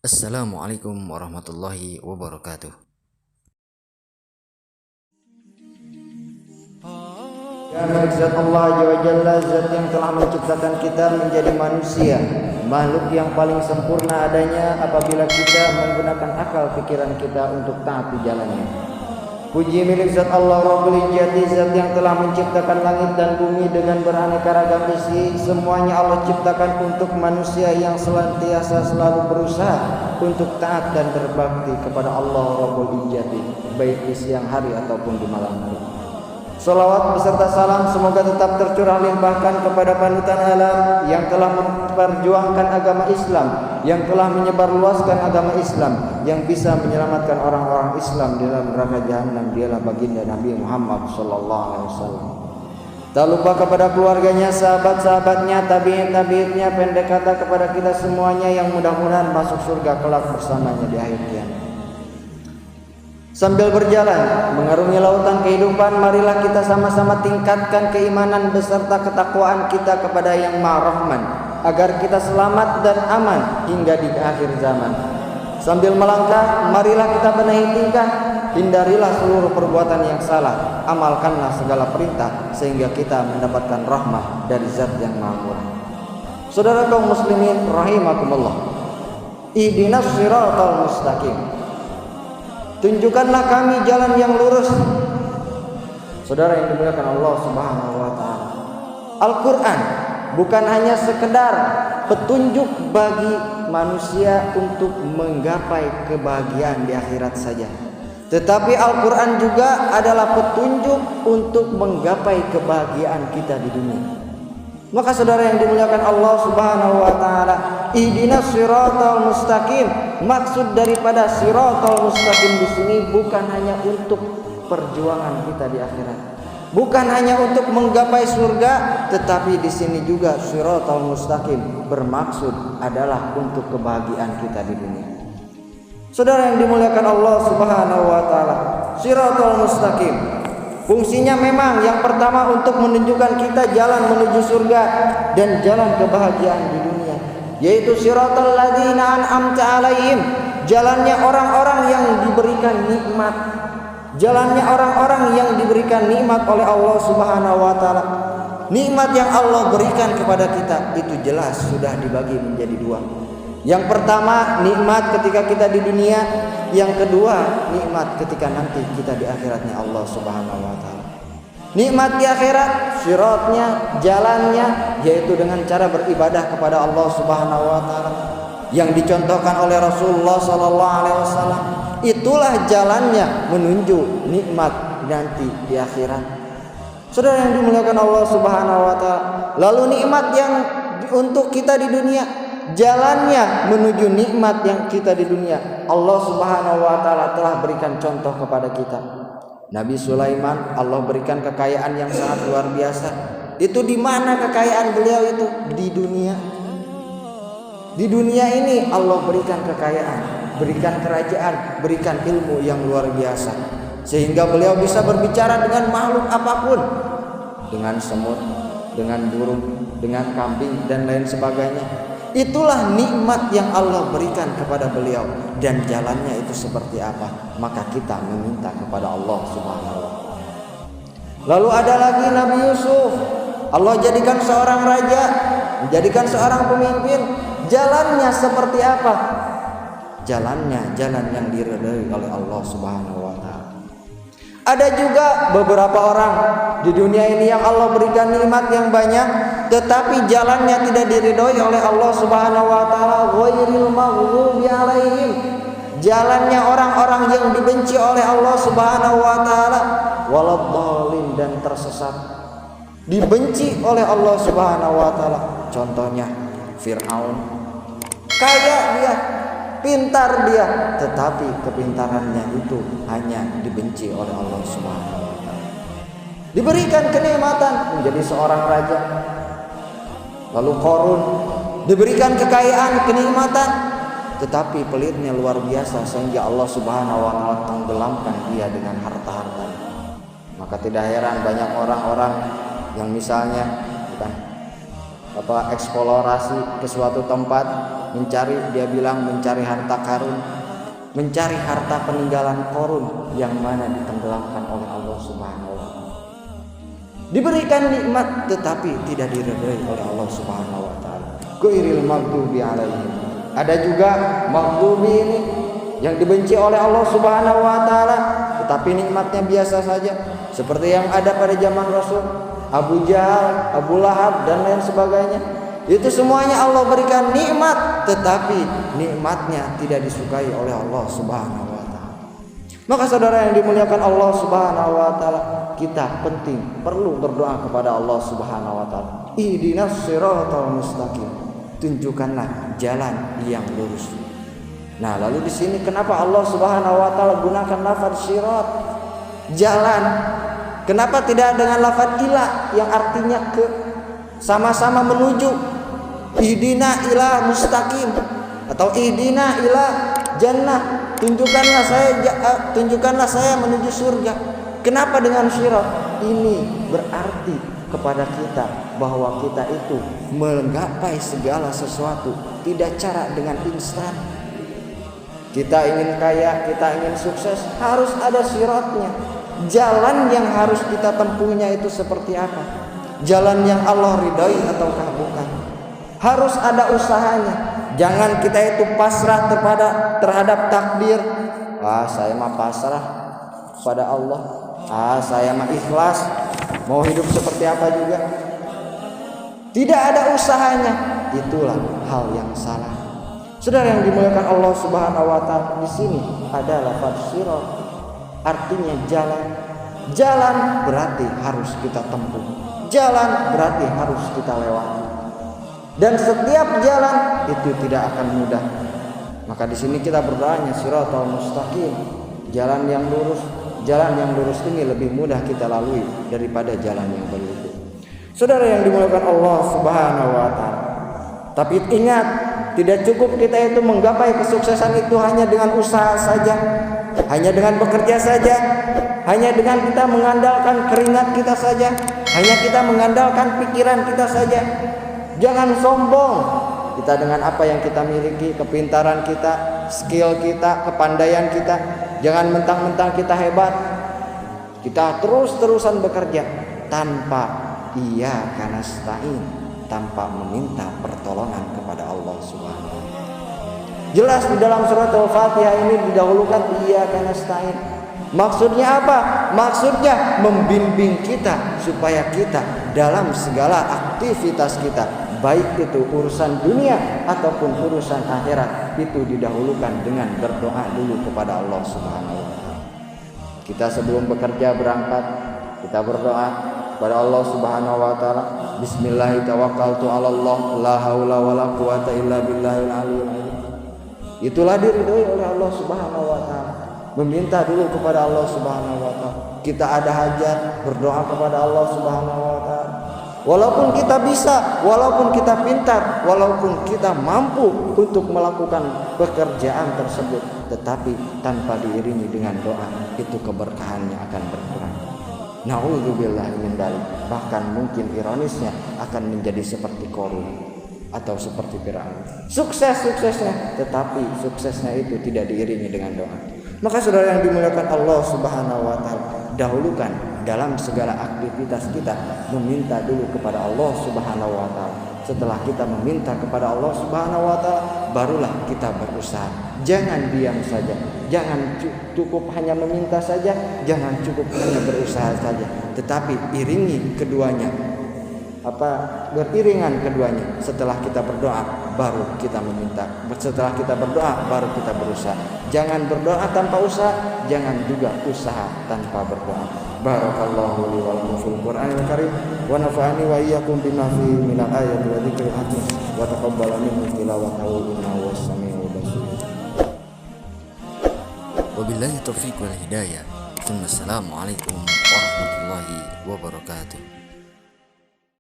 Assalamualaikum warahmatullahi wabarakatuh. Ya milik zat Allah Azza wa Jalla, zat yang telah menciptakan kita menjadi manusia, makhluk yang paling sempurna adanya apabila kita menggunakan akal pikiran kita untuk taat di jalannya. Puji milik zat Allah Rabbul Izzati, zat yang telah menciptakan langit dan bumi dengan beraneka ragam isi. Semuanya Allah ciptakan untuk manusia yang senantiasa selalu berusaha untuk taat dan berbakti kepada Allah Rabbul Izzati, baik di siang hari ataupun di malam hari. Salawat beserta salam semoga tetap tercurah limpahkan kepada panutan alam yang telah memperjuangkan agama Islam, yang telah menyebarluaskan agama Islam, yang bisa menyelamatkan orang-orang Islam di dalam neraka jahanam. Dialah baginda Nabi Muhammad sallallahu alaihi wasallam. Tak lupa kepada keluarganya, sahabat-sahabatnya, tabi'in-tabi'innya, pendek kata kepada kita semuanya yang mudah-mudahan masuk surga kelak bersamanya di akhir kiamat. Sambil berjalan mengarungi lautan kehidupan, marilah kita sama-sama tingkatkan keimanan beserta ketakwaan kita kepada Yang Maha Rahman, agar kita selamat dan aman hingga di akhir zaman. Sambil melangkah, marilah kita benahi tingkah, hindarilah seluruh perbuatan yang salah, amalkanlah segala perintah sehingga kita mendapatkan rahmah dari Zat yang Maha Murah. Saudara kaum muslimin rahimakumullah, ihdinas siratal mustaqim, tunjukkanlah kami jalan yang lurus. Saudara yang dimuliakan Allah Subhanahu wa taala, Al-Qur'an bukan hanya sekedar petunjuk bagi manusia untuk menggapai kebahagiaan di akhirat saja, tetapi Al-Qur'an juga adalah petunjuk untuk menggapai kebahagiaan kita di dunia. Maka saudara yang dimuliakan Allah Subhanahu wa taala, ihdinas siratal mustaqim, maksud daripada siratal mustaqim di sini bukan hanya untuk perjuangan kita di akhirat, bukan hanya untuk menggapai surga, tetapi di sini juga siratal mustaqim bermaksud adalah untuk kebahagiaan kita di dunia. Saudara yang dimuliakan Allah Subhanahu wa taala, siratal mustaqim fungsinya memang yang pertama untuk menunjukkan kita jalan menuju surga dan jalan kebahagiaan di dunia, yaitu siratal ladzina an'amta alaihim, jalannya orang-orang yang diberikan nikmat, jalannya orang-orang yang diberikan nikmat oleh Allah Subhanahu wa taala. Nikmat yang Allah berikan kepada kita itu jelas sudah dibagi menjadi dua. Yang pertama nikmat ketika kita di dunia, yang kedua nikmat ketika nanti kita di akhiratnya Allah Subhanahu wa taala. Nikmat di akhirat siratnya, jalannya, yaitu dengan cara beribadah kepada Allah Subhanahu wa taala yang dicontohkan oleh Rasulullah sallallahu alaihi wasallam. Itulah jalannya menuju nikmat nanti di akhirat. Saudara yang dimuliakan Allah Subhanahu wa taala, lalu nikmat yang untuk kita di dunia, jalannya menuju nikmat yang kita di dunia, Allah Subhanahu wa taala telah berikan contoh kepada kita. Nabi Sulaiman Allah berikan kekayaan yang sangat luar biasa. Itu di mana kekayaan beliau itu? Di dunia. Di dunia ini Allah berikan kekayaan, berikan kerajaan, berikan ilmu yang luar biasa, sehingga beliau bisa berbicara dengan makhluk apapun, dengan semut, dengan burung, dengan kambing dan lain sebagainya. Itulah nikmat yang Allah berikan kepada beliau, dan jalannya itu seperti apa, maka kita meminta kepada Allah Subhanahu wa taala. Lalu ada lagi Nabi Yusuf, Allah jadikan seorang raja, menjadikan seorang pemimpin. Jalannya seperti apa? Jalannya jalan yang diridhai oleh Allah Subhanahu wa taala. Ada juga beberapa orang di dunia ini yang Allah berikan nikmat yang banyak, tetapi jalannya tidak diridhoi oleh Allah Subhanahu wa taala, ghairil maghdubi alaihim. Jalannya orang-orang yang dibenci oleh Allah Subhanahu wa taala, waladhdallin, dan tersesat. Dibenci oleh Allah Subhanahu wa taala. Contohnya Fir'aun. Kaya dia, pintar dia, tetapi kepintarannya itu hanya dibenci oleh Allah Subhanahu wa taala. Diberikan kenikmatan menjadi seorang raja. Lalu Qarun diberikan kekayaan, kenikmatan, tetapi pelitnya luar biasa sehingga Allah Subhanahu wa taala tenggelamkan dia dengan harta-harta. Maka tidak heran banyak orang-orang yang misalnya eksplorasi ke suatu tempat, dia bilang mencari harta karun, mencari harta peninggalan Qarun yang mana ditenggelamkan oleh Allah Subhanahu wa taala. Diberikan nikmat tetapi tidak diridhai oleh Allah Subhanahu wa taala. Ghairil maghdubi alaihim. Ada juga maghdubi ini yang dibenci oleh Allah Subhanahu wa taala, tetapi nikmatnya biasa saja, seperti yang ada pada zaman Rasul, Abu Jahal, Abu Lahab dan lain sebagainya. Itu semuanya Allah berikan nikmat, tetapi nikmatnya tidak disukai oleh Allah Subhanahu wa taala. Maka saudara yang dimuliakan Allah Subhanahu wa taala, kita perlu berdoa kepada Allah Subhanahu wa taala. Ihdinas siratal mustaqim. Tunjukkanlah jalan yang lurus. Nah, lalu di sini kenapa Allah Subhanahu wa taala gunakan lafaz sirat? Jalan. Kenapa tidak dengan lafaz ila yang artinya ke, sama-sama menuju? Ihdina ila mustaqim atau ihdina ila jannah. Tunjukkanlah saya menuju surga. Kenapa dengan syirat? Ini berarti kepada kita bahwa kita itu menggapai segala sesuatu tidak cara dengan instan. Kita ingin kaya, kita ingin sukses, harus ada syiratnya. Jalan yang harus kita tempuhnya itu seperti apa? Jalan yang Allah ridhai ataukah bukan? Harus ada usahanya. Jangan kita itu pasrah terhadap takdir. Saya mah pasrah pada Allah. Saya mah ikhlas, mau hidup seperti apa juga. Tidak ada usahanya. Itulah hal yang salah. Saudara yang dimuliakan Allah Subhanahu wa taala, di sini ada lafaz sirat, artinya jalan. Jalan berarti harus kita tempuh. Jalan berarti harus kita lewati. Dan setiap jalan itu tidak akan mudah. Maka di sini kita berdoanya siratal mustaqim, jalan yang lurus. Jalan yang lurus ini lebih mudah kita lalui daripada jalan yang berliku. Saudara yang dimuliakan Allah Subhanahu wa taala. Tapi ingat, tidak cukup kita itu menggapai kesuksesan itu hanya dengan usaha saja, hanya dengan bekerja saja, hanya dengan kita mengandalkan keringat kita saja, hanya kita mengandalkan pikiran kita saja. Jangan sombong. Kita dengan apa yang kita miliki, kepintaran kita, skill kita, kepandaian kita, jangan mentang-mentang kita hebat. Kita terus-terusan bekerja tanpa iyyaka nasta'in, tanpa meminta pertolongan kepada Allah Subhanahu wa taala. Jelas di dalam surat Al-Fatihah ini didahulukan iyyaka nasta'in. Maksudnya apa? Maksudnya membimbing kita supaya kita dalam segala aktivitas kita, baik itu urusan dunia ataupun urusan akhirat, itu didahulukan dengan berdoa dulu kepada Allah Subhanahu wa taala. Kita sebelum bekerja berangkat, kita berdoa kepada Allah Subhanahu wa taala. Bismillahirrahmanirrahim. Tawakkaltu 'alallah, la haula wala quwata illa billahil aliyyil azim. Itulah diridhoi oleh Allah Subhanahu wa taala. Meminta dulu kepada Allah Subhanahu wa taala. Kita ada hajat, berdoa kepada Allah Subhanahu wa taala. Walaupun kita bisa, walaupun kita pintar, walaupun kita mampu untuk melakukan pekerjaan tersebut, tetapi tanpa diiringi dengan doa, itu keberkahannya akan berkurang. Na'udzubillah min dzalik. Bahkan mungkin ironisnya akan menjadi seperti Qarun atau seperti Firaun. Suksesnya, tetapi suksesnya itu tidak diiringi dengan doa. Maka saudara yang dimuliakan Allah Subhanahu wa taala, dahulukan dalam segala aktivitas kita meminta dulu kepada Allah Subhanahu wa taala. Setelah kita meminta kepada Allah Subhanahu wa taala, barulah kita berusaha. Jangan diam saja. Jangan cukup hanya meminta saja, jangan cukup hanya berusaha saja, tetapi iringi keduanya. Beriringan keduanya. Setelah kita berdoa baru kita meminta, setelah kita berdoa baru kita berusaha. Jangan berdoa tanpa usaha, jangan juga usaha tanpa berdoa. Barakallahu li wa lakum fil Qur'anil karim wa nafa'ani wa iyyakum bima fihi minal ayati wa dzikril hakim wa taqabbala minni tilawatahu innahu was-sami'ul basir. Wabillahi taufiq wal hidayah. Assalamualaikum warahmatullahi wabarakatuh.